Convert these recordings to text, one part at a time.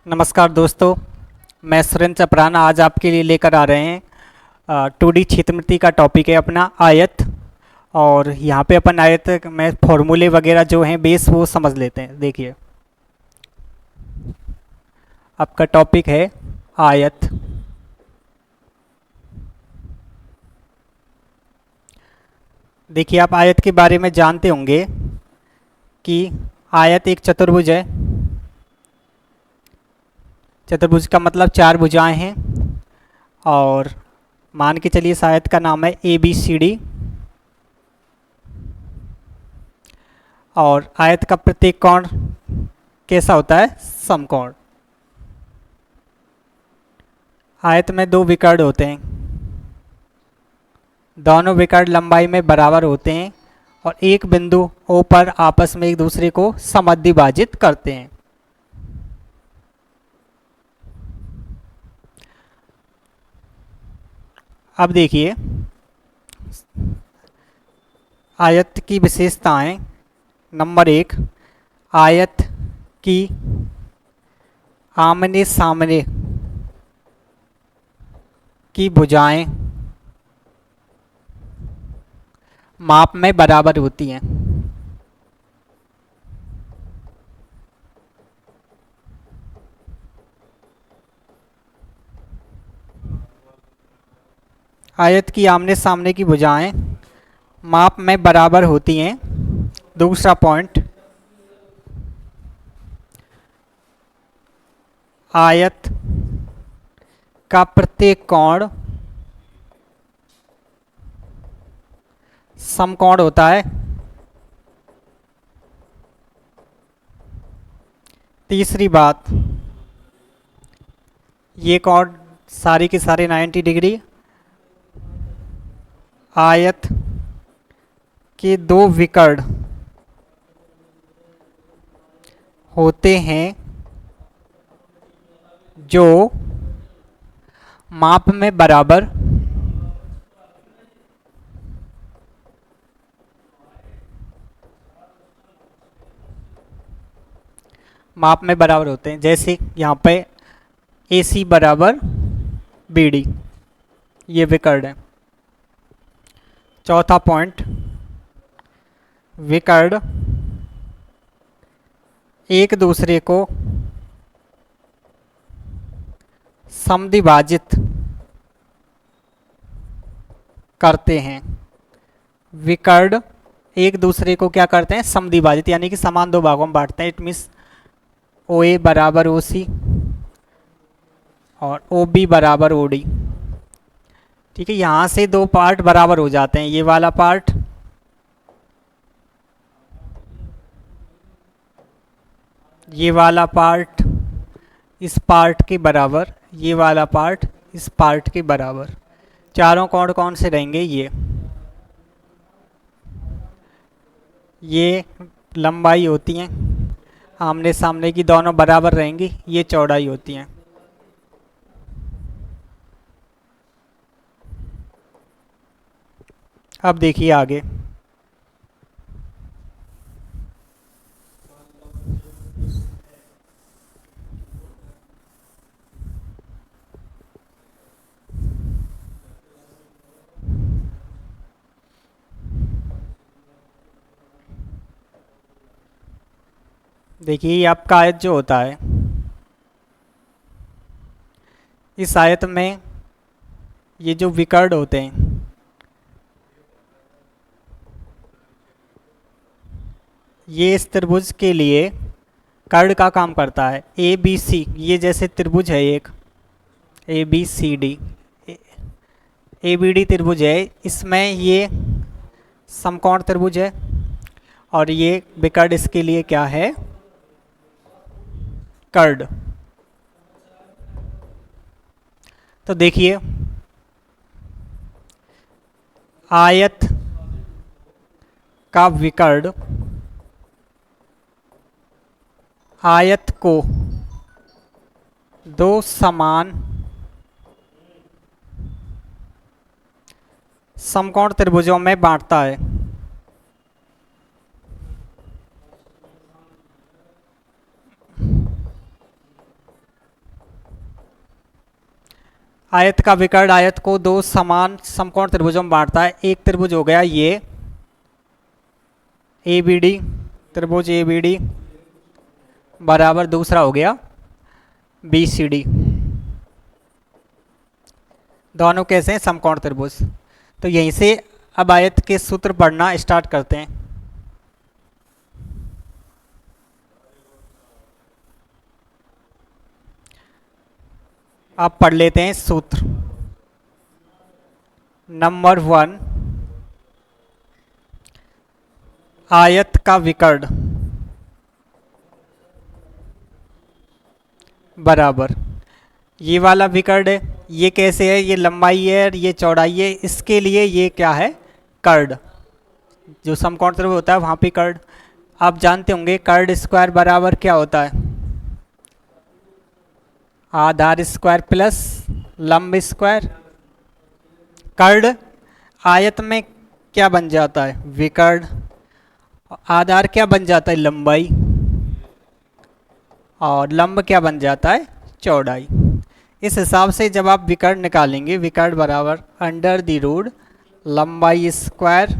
नमस्कार दोस्तों, मैं सुरेंद्र चपराना आज आपके लिए लेकर आ रहे हैं 2D क्षेत्रमिति का टॉपिक है अपना आयत। और यहाँ पे अपन आयत में फॉर्मूले वगैरह जो हैं बेस वो समझ लेते हैं। देखिए, आपका टॉपिक है आयत। देखिए, आप आयत के बारे में जानते होंगे कि आयत एक चतुर्भुज है। चतुर्भुज का मतलब चार भुजाएं हैं और मान के चलिए इस आयत का नाम है ABCD। और आयत का प्रत्येक कोण कैसा होता है? समकोण। आयत में दो विकर्ण होते हैं, दोनों विकर्ण लंबाई में बराबर होते हैं और एक बिंदु O पर आपस में एक दूसरे को समद्विभाजित करते हैं। अब देखिए, आयत की विशेषताएं। नंबर 1, आयत की आमने सामने की भुजाएं माप में बराबर होती हैं। आयत की आमने सामने की भुजाएं माप में बराबर होती हैं। दूसरा पॉइंट, आयत का प्रत्येक कोण समकोण होता है। तीसरी बात, ये कोण सारे के सारे 90 डिग्री आयत के दो विकर्ण होते हैं जो माप में बराबर होते हैं। जैसे यहाँ पे AC बराबर BD, ये विकर्ण है। चौथा पॉइंट, विकर्ण एक दूसरे को समद्विभाजित करते हैं। विकर्ण एक दूसरे को क्या करते हैं? समद्विभाजित, यानी कि समान दो भागों में बांटते हैं। इट मीन्स OA बराबर OC और OB बराबर OD। ठीक है, यहाँ से दो पार्ट बराबर हो जाते हैं। ये वाला पार्ट इस पार्ट के बराबर, ये वाला पार्ट इस पार्ट के बराबर। चारों कोण कौन से रहेंगे? ये लंबाई होती हैं, आमने सामने की दोनों बराबर रहेंगी। ये चौड़ाई होती हैं। अब देखिए आगे, देखिए ये आपका आयत जो होता है, इस आयत में ये जो विकर्ण होते हैं, ये इस त्रिभुज के लिए कर्ण का काम करता है। ABC, ये जैसे त्रिभुज है एक ABCD, ABD त्रिभुज है, इसमें ये समकोण त्रिभुज है और ये विकर्ण इसके लिए क्या है? कर्ण। तो देखिए, आयत का विकर्ण आयत को दो समान समकोण त्रिभुजों में बांटता है। आयत का विकर्ण आयत को दो समान समकोण त्रिभुजों में बांटता है। एक त्रिभुज हो गया ये ए बी डी, त्रिभुज ए बी डी बराबर दूसरा हो गया बी सी डी। दोनों कैसे हैं? समकोण त्रिभुज। तो यहीं से अब आयत के सूत्र पढ़ना स्टार्ट करते हैं। अब पढ़ लेते हैं सूत्र। नंबर 1, आयत का विकर्ण बराबर ये वाला विकर्ण है। ये कैसे है? ये लंबाई है और ये चौड़ाई है। इसके लिए ये क्या है? कर्ण। जो समकोण त्रिभुज होता है वहाँ पे कर्ण। आप जानते होंगे कर्ण स्क्वायर बराबर क्या होता है? आधार स्क्वायर प्लस लंब स्क्वायर। कर्ण आयत में क्या बन जाता है? विकर्ण। आधार क्या बन जाता है? लंबाई। और लंब क्या बन जाता है? चौड़ाई। इस हिसाब से जब आप विकर्ण निकालेंगे, विकर्ण बराबर अंडर द रूट लंबाई स्क्वायर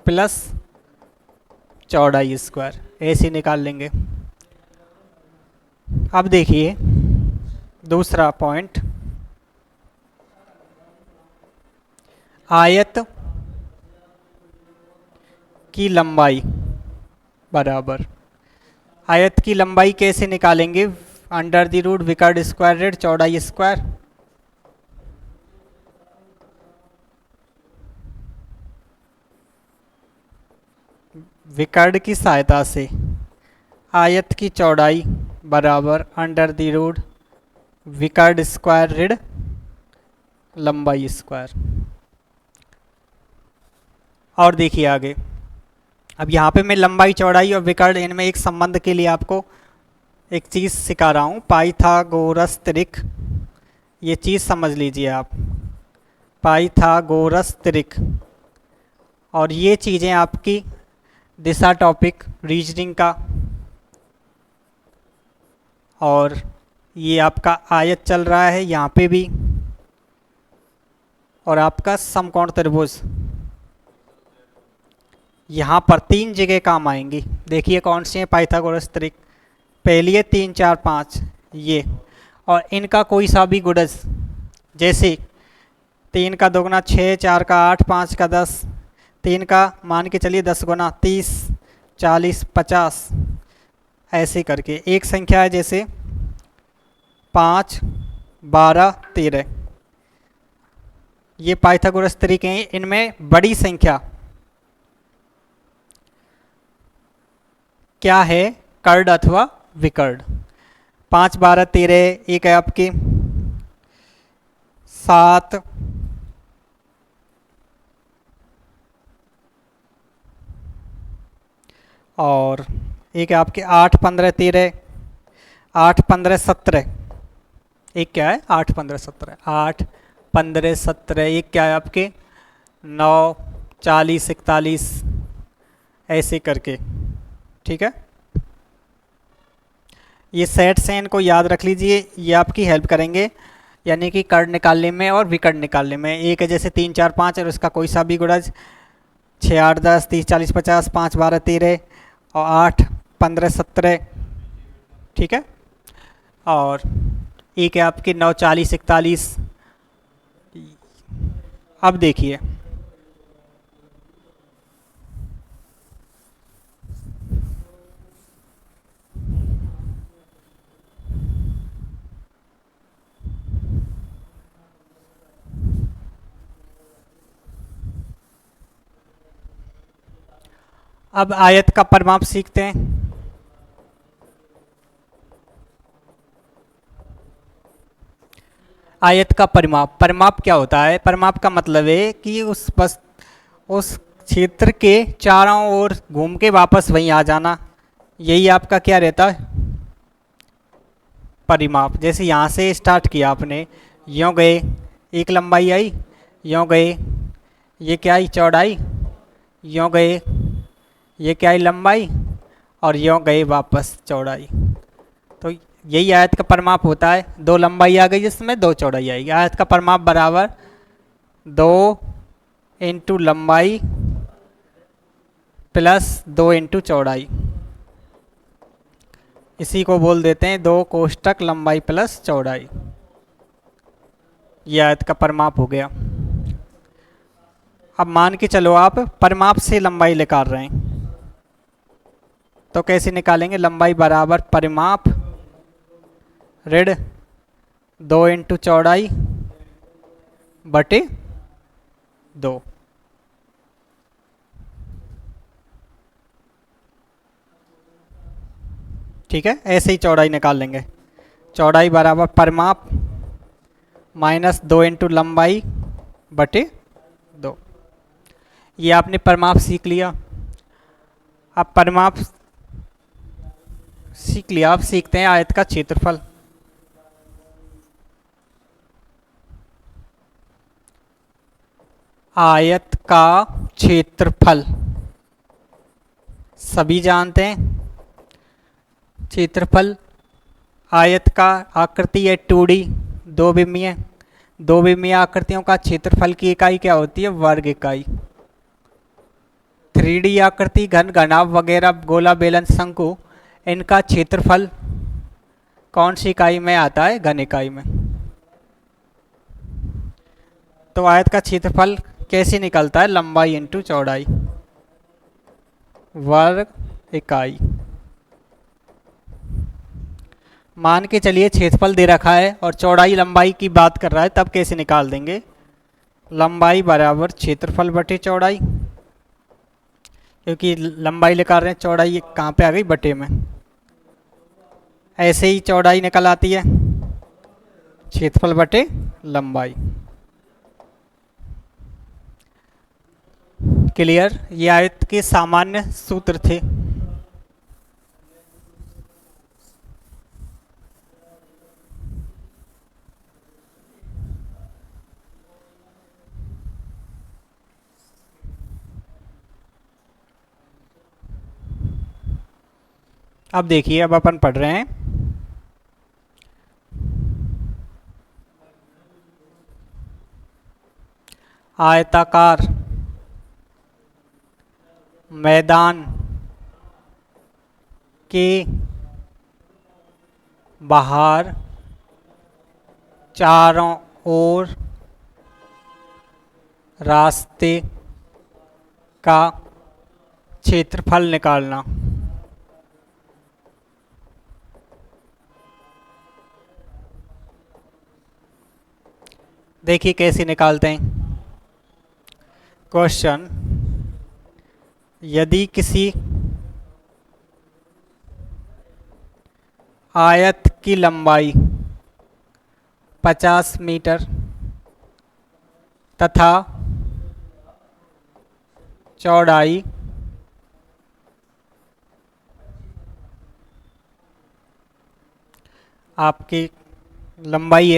प्लस चौड़ाई स्क्वायर, ऐसे निकाल लेंगे। अब देखिए दूसरा पॉइंट, आयत की लंबाई बराबर, आयत की लंबाई कैसे निकालेंगे? अंडर द रूट विकर्ण स्क्वायर रेड चौड़ाई स्क्वायर। विकर्ण की सहायता से आयत की चौड़ाई बराबर अंडर द रूट विकर्ण स्क्वायर रेड लंबाई स्क्वायर। और देखिए आगे, अब यहाँ पे मैं लंबाई चौड़ाई और विकर्ण इनमें एक संबंध के लिए आपको एक चीज़ सिखा रहा हूँ, पाइथागोरस त्रिक। ये चीज़ समझ लीजिए आप, पाइथागोरस त्रिक। और ये चीज़ें आपकी दिशा टॉपिक रीजनिंग का, और ये आपका आयत चल रहा है यहाँ पे भी, और आपका समकोण त्रिभुज यहाँ पर 3 जगह काम आएंगी। देखिए कौन सी है पाइथागोरस त्रिक। पहली है 3 4 5 ये, और इनका कोई सा भी गुणज, जैसे 3 का 2 गुना 6, 4 का 8, 5 का 10, 3 का मान के चलिए 10 गुना 30, 40, 50, ऐसे करके एक संख्या है जैसे 5, 12, 13। ये पाइथागोरस त्रिक हैं। इनमें बड़ी संख्या क्या है? कर्ण अथवा विकर्ण। 5, 12, 13, एक है आपकी 7, और एक है आपके 8, 15, 13, 8, 15, 17। एक क्या है? 8, 15, 17, 8, 15, 17। एक क्या है आपके 9, 40, 41, ऐसे करके। ठीक है, ये सेट्स हैं, इनको याद रख लीजिए, ये आपकी हेल्प करेंगे यानी कि कर्ण निकालने में और विकर्ण निकालने में। एक है जैसे 3, 4, 5 और उसका कोई सा भी गुणज, 6, 8, 10, 30, 40, 50, 5, 12, 13 और 8, 15, 17। ठीक है, और एक है आपके 9, 40, 41। अब देखिए अब आयत का परिमाप सीखते हैं। आयत का परिमाप, परिमाप क्या होता है? परिमाप का मतलब है कि उस क्षेत्र के चारों ओर घूम के वापस वहीं आ जाना, यही आपका क्या रहता है? परिमाप। जैसे यहाँ से स्टार्ट किया आपने, यों गए, एक लंबाई आई, यों गए, ये क्या आई? चौड़ाई, यों गए, ये क्या आई? लंबाई, और यों गए वापस चौड़ाई। तो यही आयत का परिमाप होता है। दो लंबाई आ गई जिसमें दो चौड़ाई आएगी। आयत का परिमाप बराबर दो इंटू लंबाई प्लस दो इंटू चौड़ाई। इसी को बोल देते हैं दो कोष्टक लंबाई प्लस चौड़ाई। यह आयत का परिमाप हो गया। अब मान के चलो आप परिमाप से लंबाई निकाल रहे हैं, तो कैसे निकालेंगे? लंबाई बराबर परिमाप ऋण दो इंटू चौड़ाई बटे दो। ठीक है, ऐसे ही चौड़ाई निकाल लेंगे। चौड़ाई बराबर परिमाप माइनस दो इंटू लंबाई बटे दो। ये आपने परिमाप सीख लिया। अब परिमाप सीख लिया, अब सीखते हैं आयत का क्षेत्रफल। आयत का क्षेत्रफल सभी जानते हैं। क्षेत्रफल आयत का आकृति है 2D, दो विमीय। दो विमीय आकृतियों का क्षेत्रफल की इकाई क्या होती है? वर्ग इकाई। 3D आकृति, घन, घनाभ वगैरह, गोला, बेलन, शंकु, इनका क्षेत्रफल कौन सी इकाई में आता है? घन इकाई में। तो आयत का क्षेत्रफल कैसे निकलता है? लंबाई इंटू चौड़ाई वर्ग इकाई। मान के चलिए क्षेत्रफल दे रखा है और चौड़ाई लंबाई की बात कर रहा है, तब कैसे निकाल देंगे? लंबाई बराबर क्षेत्रफल बटे चौड़ाई, क्योंकि लंबाई निकाल रहे हैं, चौड़ाई कहाँ पे आ गई? बटे में। ऐसे ही चौड़ाई निकल आती है क्षेत्रफल बटे लंबाई। क्लियर? ये आयत के सामान्य सूत्र थे। अब देखिए, अब अपन पढ़ रहे हैं आयताकार मैदान के बाहर चारों ओर रास्ते का क्षेत्रफल निकालना। देखिए कैसे निकालते हैं। क्वेश्चन, यदि किसी आयत की लंबाई 50 मीटर तथा चौड़ाई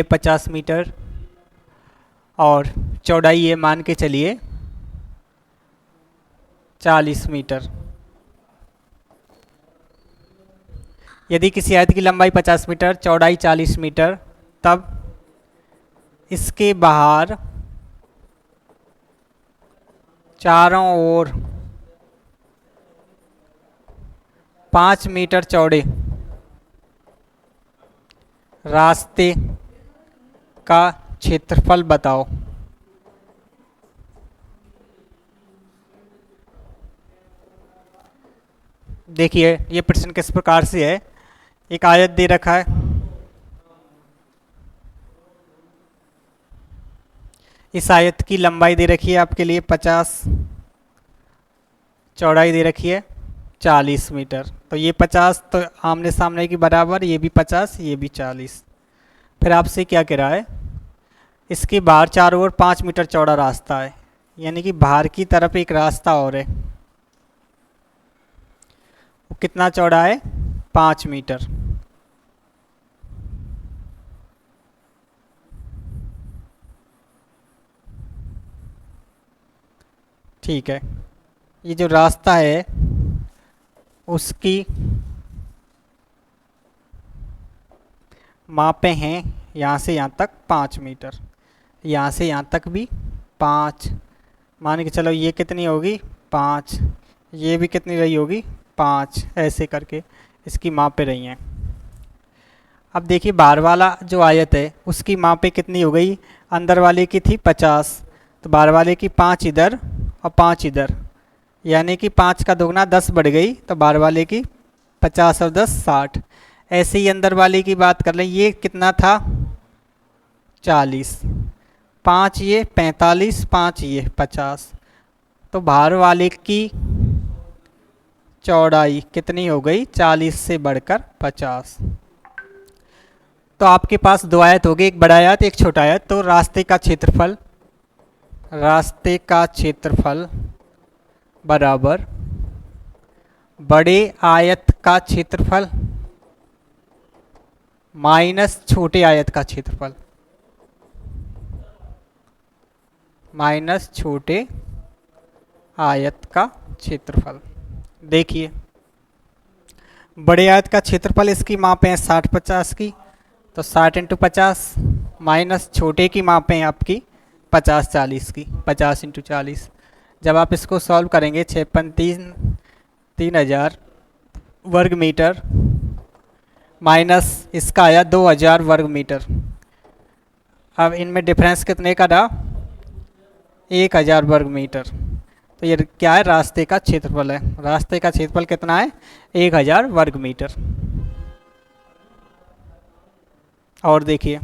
50 मीटर और चौड़ाई है मान के चलिए 40 मीटर। यदि किसी आयत की लंबाई 50 मीटर, चौड़ाई 40 मीटर, तब इसके बाहर चारों ओर 5 मीटर चौड़े रास्ते का क्षेत्रफल बताओ। देखिए ये प्रश्न किस प्रकार से है। एक आयत दे रखा है, इस आयत की लंबाई दे रखी है आपके लिए 50, चौड़ाई दे रखी है 40 मीटर। तो ये 50 तो आमने सामने की बराबर, ये भी 50, ये भी 40। फिर आपसे क्या कह रहा है? इसके बाहर चारों ओर 5 मीटर चौड़ा रास्ता है, यानी कि बाहर की तरफ एक रास्ता और है। वो कितना चौड़ा है? 5 मीटर। ठीक है, ये जो रास्ता है उसकी मापे हैं यहाँ से यहाँ तक 5 मीटर, यहाँ से यहाँ तक भी 5, मान के चलो ये कितनी होगी 5, ये भी कितनी रही होगी 5, ऐसे करके इसकी मापें रही हैं। अब देखिए बाहर वाला जो आयत है उसकी मापें कितनी हो गई, अंदर वाले की थी 50, तो बाहर वाले की 5 इधर और 5 इधर, यानी कि 5 का दोगुना 10 बढ़ गई, तो बाहर वाले की 50 और 10 60। ऐसे ही अंदर वाले की बात कर लें, ये कितना था 40, 5 ये 45, 5 ये 50, तो बाहर वाले की चौड़ाई कितनी हो गई 40 से बढ़कर 50। तो आपके पास दो आयत हो गए, एक बड़ा आयत एक छोटा आयत। तो रास्ते का क्षेत्रफल बराबर बड़े आयत का क्षेत्रफल माइनस छोटे आयत का क्षेत्रफल, माइनस छोटे आयत का क्षेत्रफल। देखिए बड़े आयत का क्षेत्रफल इसकी मापें हैं 60-50 की, तो 60 इंटू 50, माइनस छोटे की मापें हैं आपकी 50-40 की, 50 इंटू 40। जब आप इसको सॉल्व करेंगे 3000 वर्ग मीटर माइनस इसका आया 2000 वर्ग मीटर। अब इनमें डिफरेंस कितने का रहा 1000 वर्ग मीटर। तो ये क्या है, रास्ते का क्षेत्रफल है। रास्ते का क्षेत्रफल कितना है 1000 वर्ग मीटर। और देखिए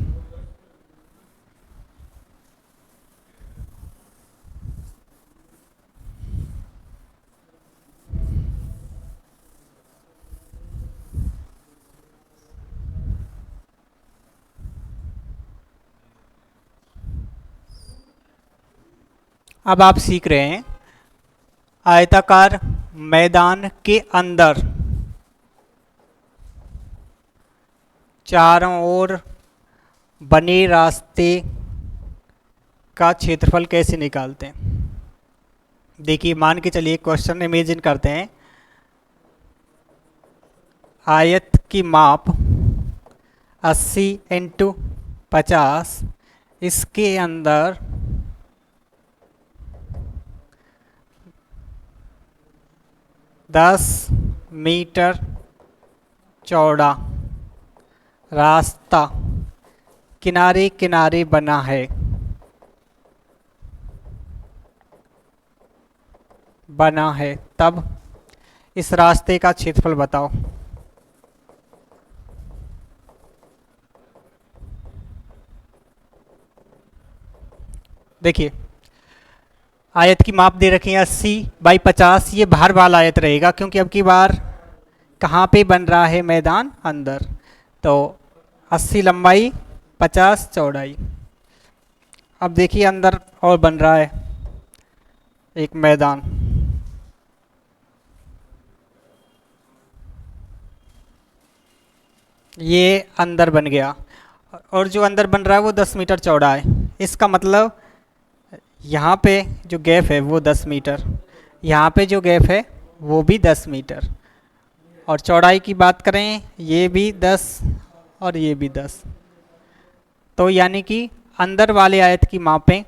अब आप सीख रहे हैं आयताकार मैदान के अंदर चारों ओर बने रास्ते का क्षेत्रफल कैसे निकालते हैं। देखिए मान के चलिए क्वेश्चन इमेजिन करते हैं, आयत की माप 80 इंटू 50, इसके अंदर 10 मीटर चौड़ा रास्ता किनारे किनारे बना है तब इस रास्ते का क्षेत्रफल बताओ। देखिए आयत की माप दे रखी है 80/50, ये बाहर वाला आयत रहेगा क्योंकि अब की बार कहाँ पे बन रहा है मैदान अंदर। तो 80 लंबाई 50 चौड़ाई। अब देखिए अंदर और बन रहा है एक मैदान, ये अंदर बन गया और जो अंदर बन रहा है वो 10 मीटर चौड़ा है। इसका मतलब यहाँ पे जो गैप है वो 10 मीटर, यहाँ पे जो गैप है वो भी 10 मीटर, और चौड़ाई की बात करें ये भी 10 और ये भी 10। तो यानी कि अंदर वाले आयत की मापें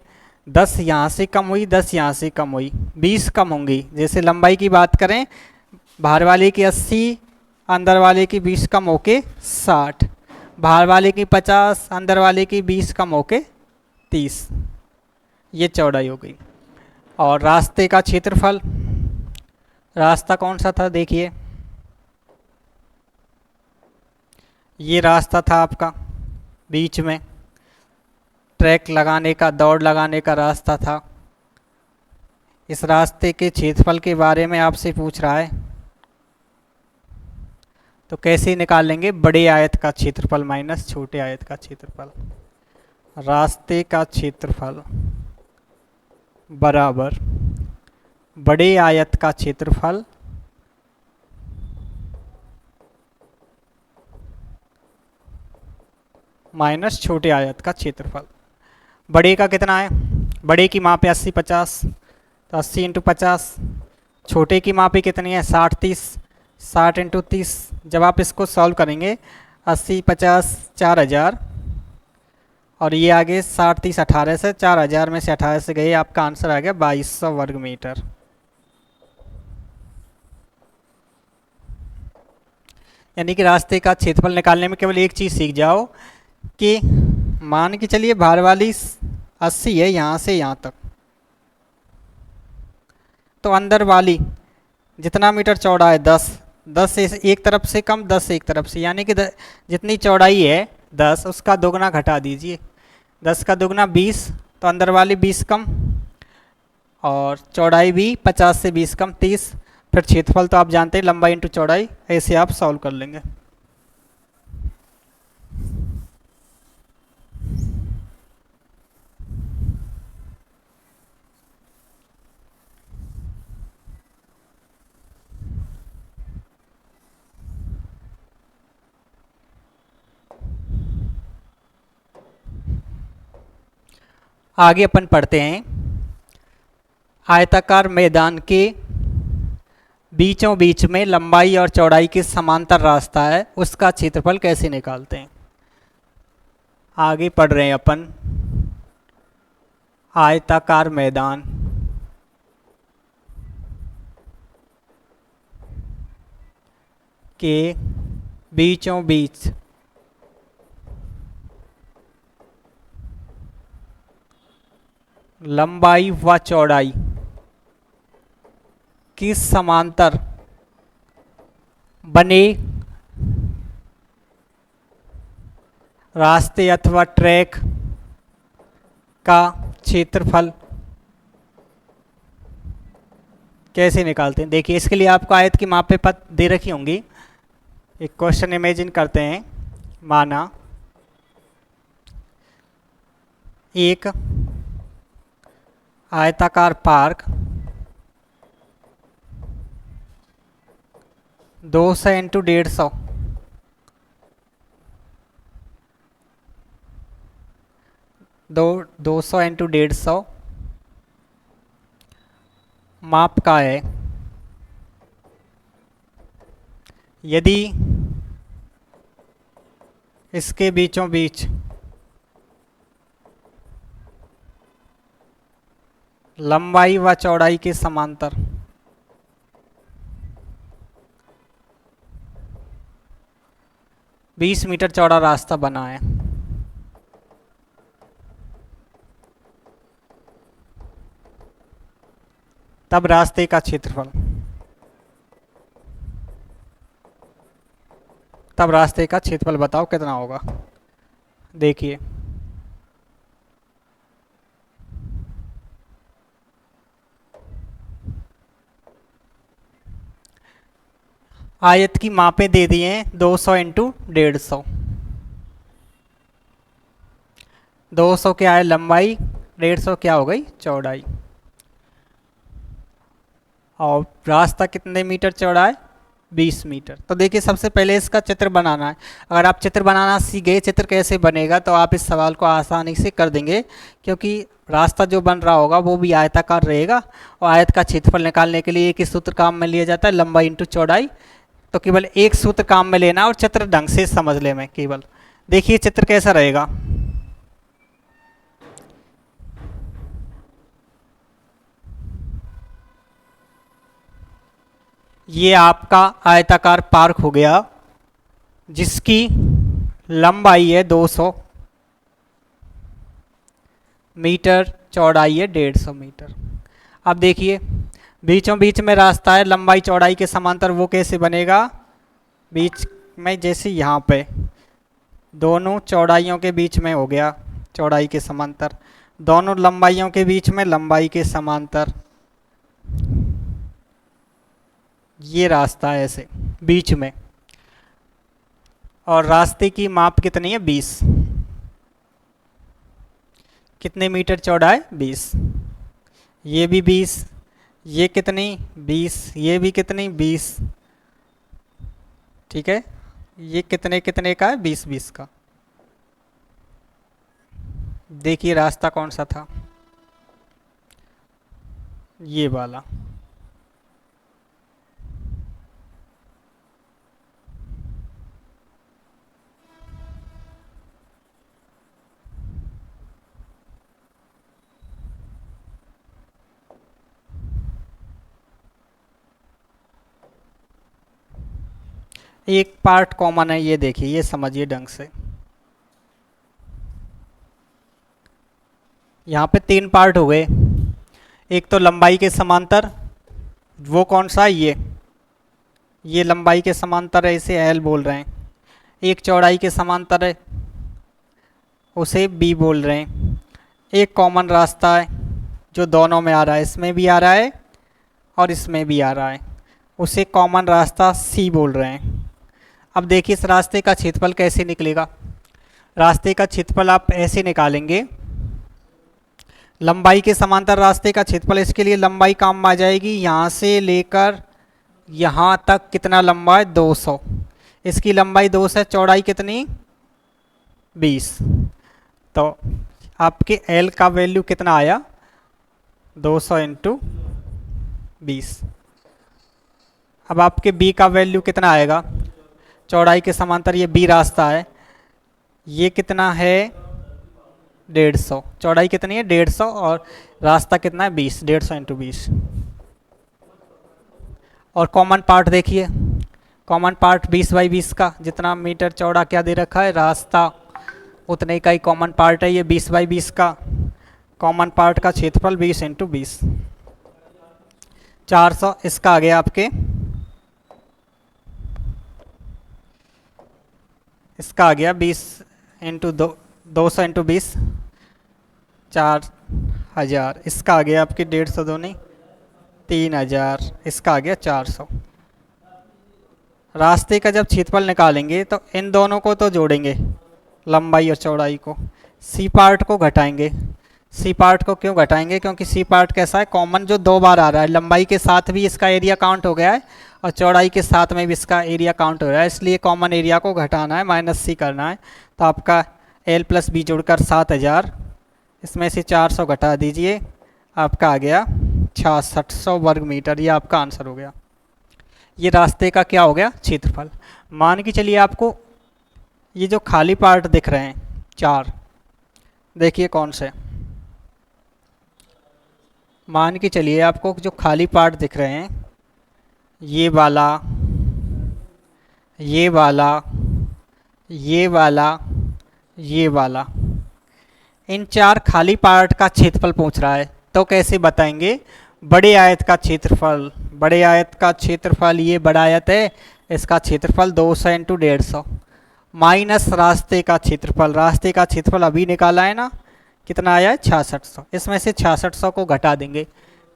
10 यहाँ से कम हुई, 10 यहाँ से कम हुई, 20 कम होंगी। जैसे लंबाई की बात करें बाहर वाले की 80, अंदर वाले की 20 कम होके 60, बाहर वाले की 50, अंदर वाले की 20 कम होके 30, ये चौड़ाई हो गई। और रास्ते का क्षेत्रफल, रास्ता कौन सा था देखिए, ये रास्ता था आपका बीच में, ट्रैक लगाने का, दौड़ लगाने का रास्ता था। इस रास्ते के क्षेत्रफल के बारे में आपसे पूछ रहा है, तो कैसे निकालेंगे, बड़े आयत का क्षेत्रफल माइनस छोटे आयत का क्षेत्रफल। रास्ते का क्षेत्रफल बराबर बड़े आयत का क्षेत्रफल माइनस छोटे आयत का क्षेत्रफल। बड़े का कितना है, बड़े की माप है 80/50, तो 80 इंटू 50। छोटे की माप कितनी है 60/30, 60 इंटू 30। जब आप इसको सॉल्व करेंगे 80 50 4000, और ये आगे 60 30 18 से 4000 में से 18 से गए, आपका आंसर आ गया 2200 वर्ग मीटर। यानी कि रास्ते का क्षेत्रफल निकालने में केवल एक चीज़ सीख जाओ कि मान के चलिए भार वाली 80 है यहाँ से यहाँ तक, तो अंदर वाली जितना मीटर चौड़ा है 10, 10 से एक तरफ से कम, 10 से एक तरफ से, यानी कि जितनी चौड़ाई है 10 उसका दोगुना घटा दीजिए, 10 का दोगुना 20, तो अंदर वाली 20 कम और चौड़ाई भी 50 से 20 कम 30, फिर क्षेत्रफल तो आप जानते हैं लंबाई इंटू चौड़ाई, ऐसे आप सॉल्व कर लेंगे। आगे अपन पढ़ते हैं, आयताकार मैदान के बीचों बीच में लंबाई और चौड़ाई के समांतर रास्ता है, उसका क्षेत्रफल कैसे निकालते हैं। आगे पढ़ रहे हैं अपन, आयताकार मैदान के बीचों बीच लंबाई व चौड़ाई की समांतर बने रास्ते अथवा ट्रैक का क्षेत्रफल कैसे निकालते हैं। देखिए इसके लिए आपको आयत की मापें पत दे रखी होंगी। एक क्वेश्चन इमेजिन करते हैं, माना एक आयताकार पार्क 200 इंटू 150 200 इंटू 150 माप का है। यदि इसके बीचों बीच लंबाई व चौड़ाई के समांतर बीस मीटर चौड़ा रास्ता बना है, तब रास्ते का क्षेत्रफल, तब रास्ते का क्षेत्रफल बताओ कितना होगा। देखिए आयत की मापें दे दिए हैं 200 इंटू 150, 200 क्या है लंबाई, 150 क्या हो गई चौड़ाई, और रास्ता कितने मीटर चौड़ा है 20 मीटर। तो देखिए सबसे पहले इसका चित्र बनाना है। अगर आप चित्र बनाना सीख गए, चित्र कैसे बनेगा, तो आप इस सवाल को आसानी से कर देंगे, क्योंकि रास्ता जो बन रहा होगा वो भी आयताकार रहेगा, और आयत का क्षेत्रफल निकालने के लिए एक ही सूत्र काम में लिया जाता है, लंबाई इंटू चौड़ाई। तो केवल एक सूत्र काम में लेना और चित्र ढंग से समझ ले में केवल। देखिए चित्र कैसा रहेगा, ये आपका आयताकार पार्क हो गया जिसकी लंबाई है 200 मीटर, चौड़ाई है 150 मीटर। अब देखिए बीचों बीच में रास्ता है, लंबाई चौड़ाई के समांतर, वो कैसे बनेगा, बीच में जैसे यहाँ पे दोनों चौड़ाइयों के बीच में हो गया चौड़ाई के समांतर, दोनों लंबाइयों के बीच में लंबाई के समांतर, ये रास्ता है ऐसे बीच में, और रास्ते की माप कितनी है 20, कितने मीटर चौड़ा है 20, ये भी 20, ये कितनी 20, ये भी कितनी 20, ठीक है, ये कितने कितने का है 20 20 का। देखिए रास्ता कौन सा था, ये वाला, एक पार्ट कॉमन है, ये देखिए, ये समझिए ढंग से। यहाँ पे 3 पार्ट हो गए। एक तो लंबाई के समांतर, वो कौन सा है, ये लंबाई के समांतर है, इसे एल बोल रहे हैं। एक चौड़ाई के समांतर है, उसे बी बोल रहे हैं। एक कॉमन रास्ता है जो दोनों में आ रहा है, इसमें भी आ रहा है और इसमें भी आ रहा है, उसे कॉमन रास्ता सी बोल रहे हैं। अब देखिए इस रास्ते का क्षेत्रफल कैसे निकलेगा। रास्ते का क्षेत्रफल आप ऐसे निकालेंगे, लंबाई के समांतर रास्ते का क्षेत्रफल, इसके लिए लंबाई काम में आ जाएगी। यहाँ से लेकर यहाँ तक कितना लंबा है, 200। इसकी लंबाई 200 है, चौड़ाई कितनी, 20। तो आपके L का वैल्यू कितना आया, 200 इंटू 20। अब आपके B का वैल्यू कितना आएगा, चौड़ाई के समांतर ये B रास्ता है, ये कितना है, 150। चौड़ाई कितनी है, 150, और रास्ता कितना है, 20। 150 इंटू 20। और कॉमन पार्ट देखिए, कॉमन पार्ट 20 बाई 20 का, जितना मीटर चौड़ा क्या दे रखा है रास्ता, उतने का ही कॉमन पार्ट है ये 20 बाई 20 का। कॉमन पार्ट का क्षेत्रफल 20 इंटू 20, 400। इसका आ गया आपके, इसका आ गया 20 इंटू 200 इंटू 20, 4000। इसका आ गया आपके 150 दूनी 3000, इसका आ गया 400। रास्ते का जब क्षेत्रफल निकालेंगे तो इन दोनों को तो जोड़ेंगे, लंबाई और चौड़ाई को, सी पार्ट को घटाएंगे। सी पार्ट को क्यों घटाएंगे, क्योंकि सी पार्ट कैसा है, कॉमन जो 2 बार आ रहा है, लंबाई के साथ भी इसका एरिया काउंट हो गया है और चौड़ाई के साथ में भी इसका एरिया काउंट हो रहा है, इसलिए कॉमन एरिया को घटाना है, माइनस सी करना है। तो आपका L प्लस बी जोड़कर 7000, इसमें से 400 घटा दीजिए, आपका आ गया 6600 वर्ग मीटर। ये आपका आंसर हो गया। ये रास्ते का क्या हो गया, क्षेत्रफल। मान के चलिए आपको ये जो खाली पार्ट दिख रहे हैं 4, देखिए कौन से, मान के चलिए आपको जो खाली पार्ट दिख रहे हैं, ये वाला, ये वाला, ये वाला, ये वाला, इन 4 खाली पार्ट का क्षेत्रफल पूछ रहा है। तो कैसे बताएंगे, बड़े आयत का क्षेत्रफल, बड़े आयत का क्षेत्रफल, ये बड़ा आयत है, इसका क्षेत्रफल 200 इंटू 150 माइनस रास्ते का क्षेत्रफल। रास्ते का क्षेत्रफल अभी निकाला है ना, कितना आया है, 6600। इसमें से 6600 को घटा देंगे,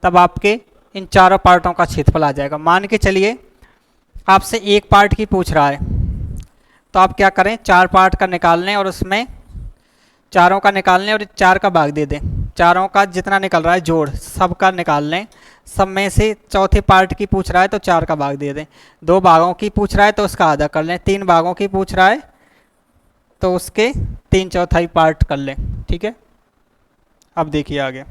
तब आपके इन चारों पार्टों का क्षेत्रफल आ जाएगा। मान के चलिए आपसे एक पार्ट की पूछ रहा है, तो आप क्या करें, 4 पार्ट का निकाल लें और उसमें चारों का निकाल लें और 4 का भाग दे दें। चारों का जितना निकल रहा है जोड़, सब का निकाल लें, सब में से चौथे पार्ट की पूछ रहा है तो 4 का भाग दे दें। 2 भागों की पूछ रहा है तो उसका आधा कर लें। 3 भागों की पूछ रहा है तो उसके 3/4 पार्ट कर लें। ठीक है, अब देखिए आगे।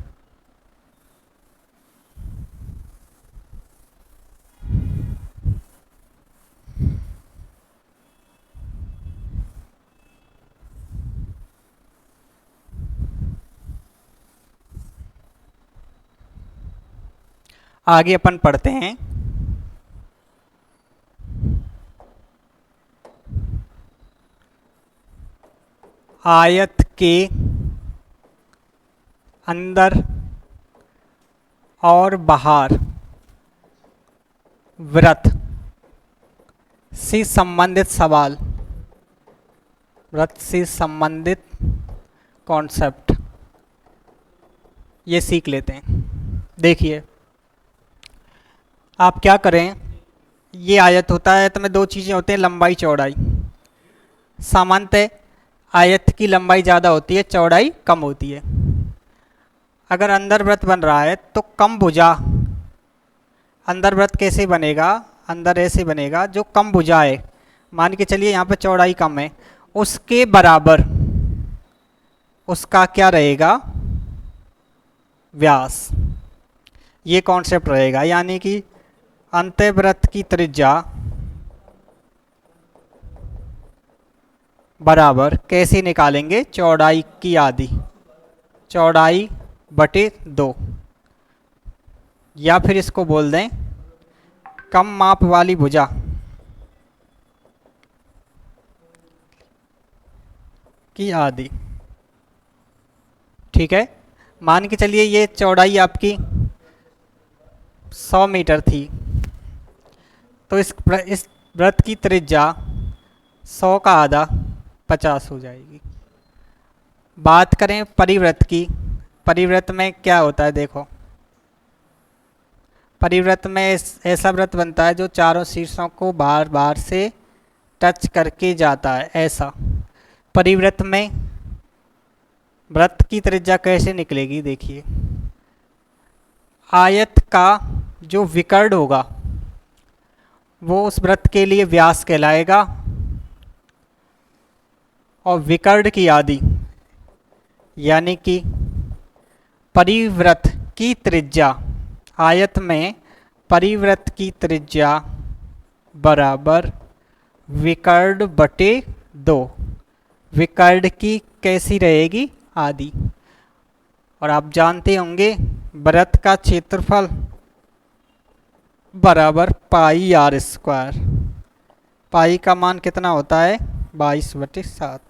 आगे अपन पढ़ते हैं, आयत के अंदर और बाहर वृत्त से संबंधित सवाल, वृत्त से संबंधित कॉन्सेप्ट, ये सीख लेते हैं। देखिए आप क्या करें, ये आयत होता है, आयत में 2 चीज़ें होती हैं, लंबाई चौड़ाई। सामान्यतः आयत की लंबाई ज़्यादा होती है, चौड़ाई कम होती है। अगर अंदर वृत्त बन रहा है तो कम भुजा, अंदर वृत्त कैसे बनेगा, अंदर ऐसे बनेगा जो कम भुजा है, मान के चलिए यहाँ पे चौड़ाई कम है, उसके बराबर उसका क्या रहेगा, व्यास। ये कॉन्सेप्ट रहेगा, यानी कि अंतःवृत्त की त्रिज्या बराबर कैसे निकालेंगे, चौड़ाई की आधी, चौड़ाई बटे 2, या फिर इसको बोल दें कम माप वाली भुजा की आधी। ठीक है, मान के चलिए ये चौड़ाई आपकी 100 मीटर थी, तो इस वृत्त की त्रिज्या 100 का आधा 50 हो जाएगी। बात करें परिवृत्त की, परिवृत्त में क्या होता है देखो, परिवृत्त में ऐसा वृत्त बनता है जो चारों शीर्षों को बार बार से टच करके जाता है। ऐसा परिवृत्त में वृत्त की त्रिज्या कैसे निकलेगी, देखिए आयत का जो विकर्ण होगा वो उस वृत्त के लिए व्यास कहलाएगा, और विकर्ण की आधी यानी कि परिवृत्त की त्रिज्या, आयत में परिवृत्त की त्रिज्या बराबर विकर्ण बटे 2। विकर्ण की कैसी रहेगी, आधी। और आप जानते होंगे वृत्त का क्षेत्रफल बराबर पाई आर स्क्वायर। पाई का मान कितना होता है, 22/7।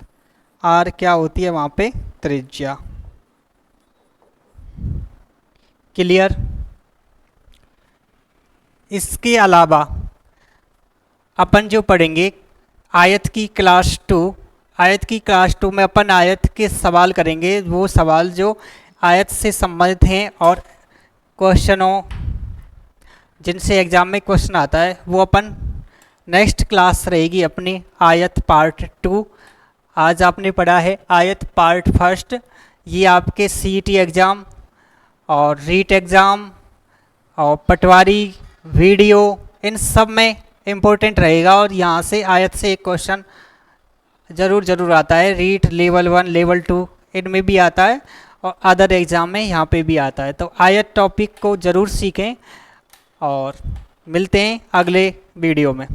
आर क्या होती है वहाँ पे, त्रिज्या। क्लियर। इसके अलावा अपन जो पढ़ेंगे आयत की क्लास 2, आयत की क्लास 2 में अपन आयत के सवाल करेंगे, वो सवाल जो आयत से संबंधित हैं और क्वेश्चनों जिनसे एग्जाम में क्वेश्चन आता है वो अपन नेक्स्ट क्लास रहेगी अपनी आयत पार्ट 2। आज आपने पढ़ा है आयत पार्ट फर्स्ट, ये आपके सीईटी एग्ज़ाम और रीट एग्ज़ाम और पटवारी वीडियो इन सब में इम्पोर्टेंट रहेगा, और यहाँ से आयत से एक क्वेश्चन ज़रूर आता है। रीट लेवल 1 लेवल 2 इनमें भी आता है, और अदर एग्ज़ाम में यहाँ पे भी आता है। तो आयत टॉपिक को ज़रूर सीखें, और मिलते हैं अगले वीडियो में।